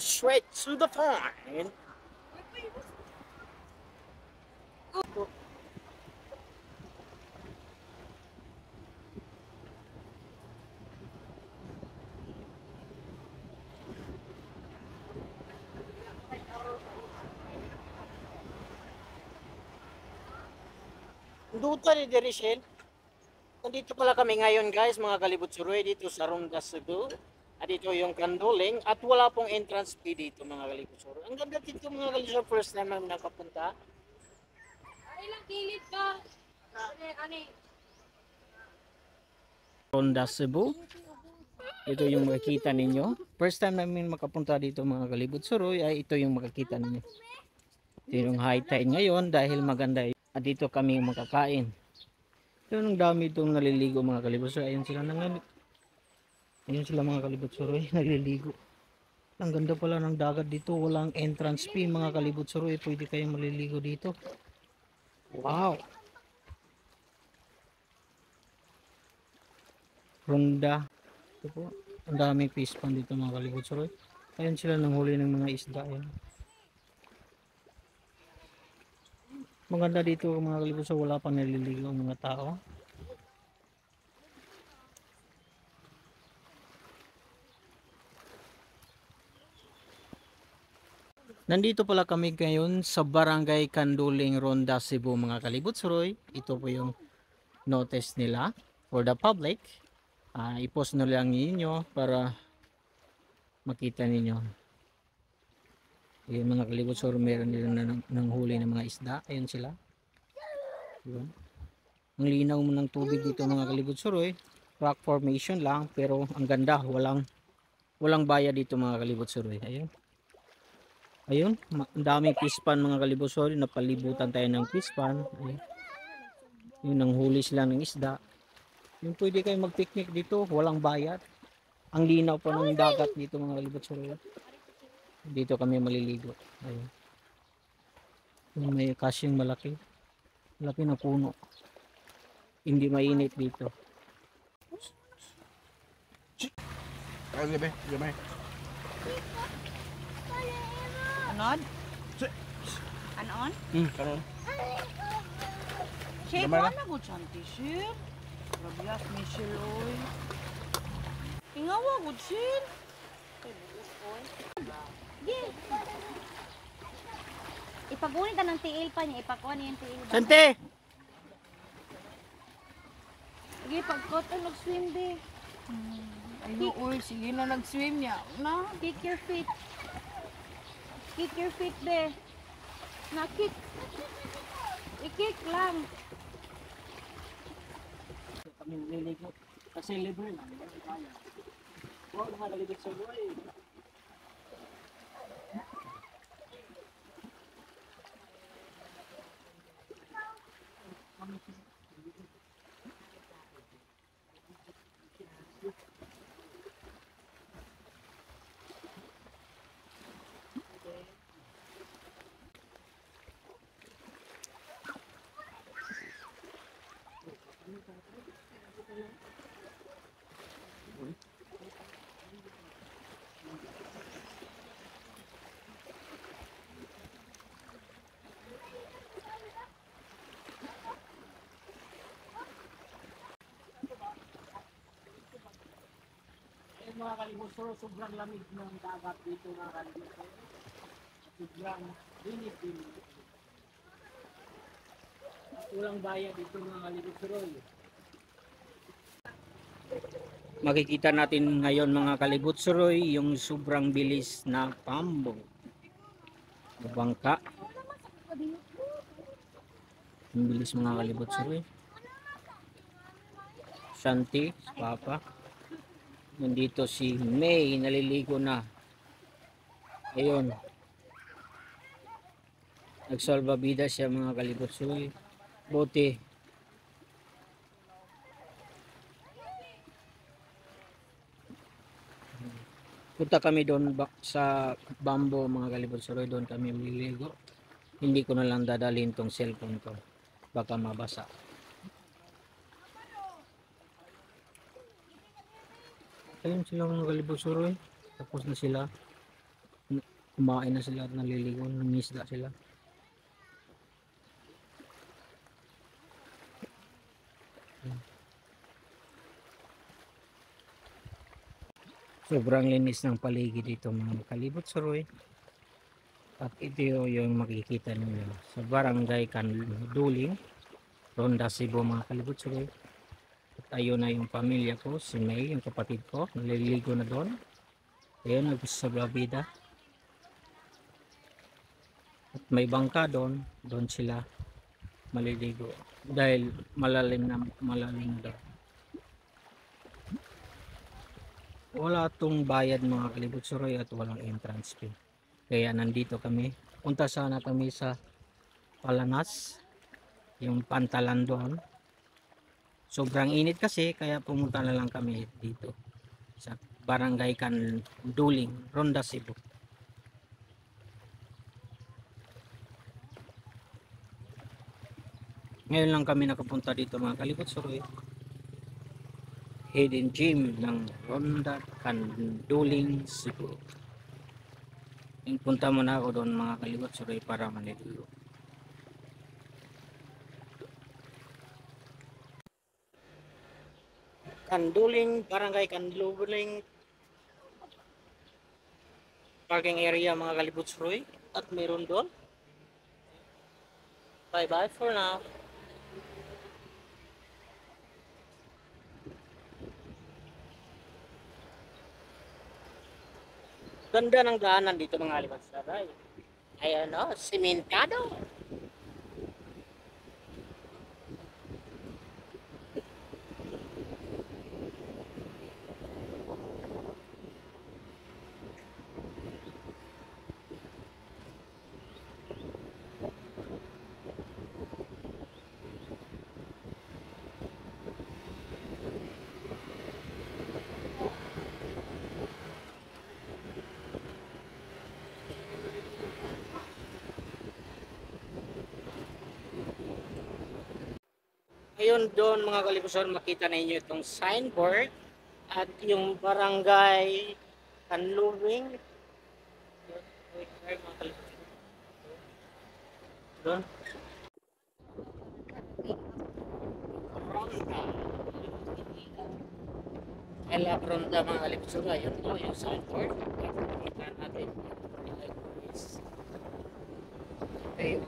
straight to the point. Duta ni Derishel. Nandito pala kami ngayon guys, mga kalibot suroy dito sa Ronda Cebu. At dito yung Kanduling at wala pong entrance fee dito mga kalibot suroy. Ang ganda dito mga kalibot suroy, first time namin nakapunta. Ilang kilid ka? Ani? Ronda Cebu. Ito yung makikita ninyo. First time namin makapunta dito mga kalibot suroy ay ito yung makikita ninyo. Ito yung high tide ngayon dahil maganda. At dito kami makakain. Yun ang dami itong naliligo mga kalibot suroy. Ayun sila mga kalibot suroy, naliligo. Ang ganda pala ng dagat dito. Walang entrance fee mga kalibot suroy. Pwede kayong maliligo dito. Wow! Ronda. Ito po. Ang daming fish pond dito mga kalibot suroy. Ayun sila nang huli ng mga isda. Ayun. Maganda dito mga kalibot suroy. Wala pang naliligo ang mga tao. Nandito pala kami ngayon sa Barangay Kanduling, Ronda, Cebu mga kalibot suroy. Ito po yung notice nila for the public. I-post na lang ninyo para makita ninyo. Yung mga kalibot suroy, meron nila nang huli ng mga isda. Ayun sila. Yun. Ang linaw mo ng tubig dito mga kalibot suroy. Rock formation lang pero ang ganda. Walang bayad dito mga kalibot suroy. Ayun. Ayun, ang daming fish pan mga kalibot suroy. Napalibutan tayo ng fish pan. Ayun. Yun ang huli sila ng isda. Yung pwede kayo mag-picnic dito, walang bayad. Ang linaw pa ng dagat dito mga kalibot suroy. Dito kami maliligo. Ayun. Yung may kasyang malaki. Malaki na puno. Hindi mainit dito. Ay, gabi, gabi. Anon? Anon? Karon. Chef, Gamay na. ano ko siyang t-shirt? Grabias, Michelle, oy. Ingawa ko, Sil. Ay, bukas, oy. Sige. Ipagunin ka ng tiil pa niya. Ipakuha niya yung tiil. Sante! Sige, pagkot ang nag-swim, be. Ayun, oy, sige na nag-swim niya. Na, kick your feet. Kick your feet, be. Na, kick. I-kick lang. Kami naliligo. Kasi libre lang. Huwag mga kalibot suroy. Mga kalibot suroy, sobrang lamig ng dagat dito mga kalibot suroy. Sobrang init. Walang bayad dito mga kalibot suroy. Makikita natin ngayon mga kalibot suroy yung sobrang bilis na pambo. Bangka. Ang bilis mga kalibot suroy. Shanti, si Papa. Nandito si May, naliligo na. Ayun. Nagsalbabida siya mga kalibot suroy. Bote. Punta kami doon sa Bambo mga kalibot suroy. Doon kami maliligo. Hindi ko na lang dadalhin tong cellphone ko. Baka mabasa. Ayun sila mga kalibot suroy. Tapos na sila. Kumain na sila at naliligo, nangisda sila. Sobrang linis ng paligid dito mga kalibot suroy. At ito yung makikita ninyo sa barangay Kanduling, Ronda Cebu mga kalibot suroy. At ayun na yung pamilya ko, si May, yung kapatid ko, naliligo na doon. Ayun, nagsasablabida. At may bangka doon, doon sila maliligo. Dahil malalim na daw. Wala tong bayad mga kalibot suroy at walang entrance fee. Kaya nandito kami. Punta sana kami sa Palanas, yung pantalan doon. Sobrang init kasi kaya pumunta na lang kami dito sa barangay Kanduling, Ronda Cebu. Ngayon lang kami nakapunta dito mga kalibot suroy. Hidden gem ng Ronda Kanduling Cebu. Punta muna ako doon mga kalibot suroy para maniligo. Kanduling, barangay Kanduling parking area mga kalibot suroy. At meron doon. Bye bye for now. Ganda ng daanan dito mga kalibot suroy. Ayan o, simentado. Ngayon doon mga kalibusan makita ninyo itong signboard at yung barangay Kanluwing. Doon. Ela Ronda mga kalibusan. Yun po yung signboard. Makita natin. Okay.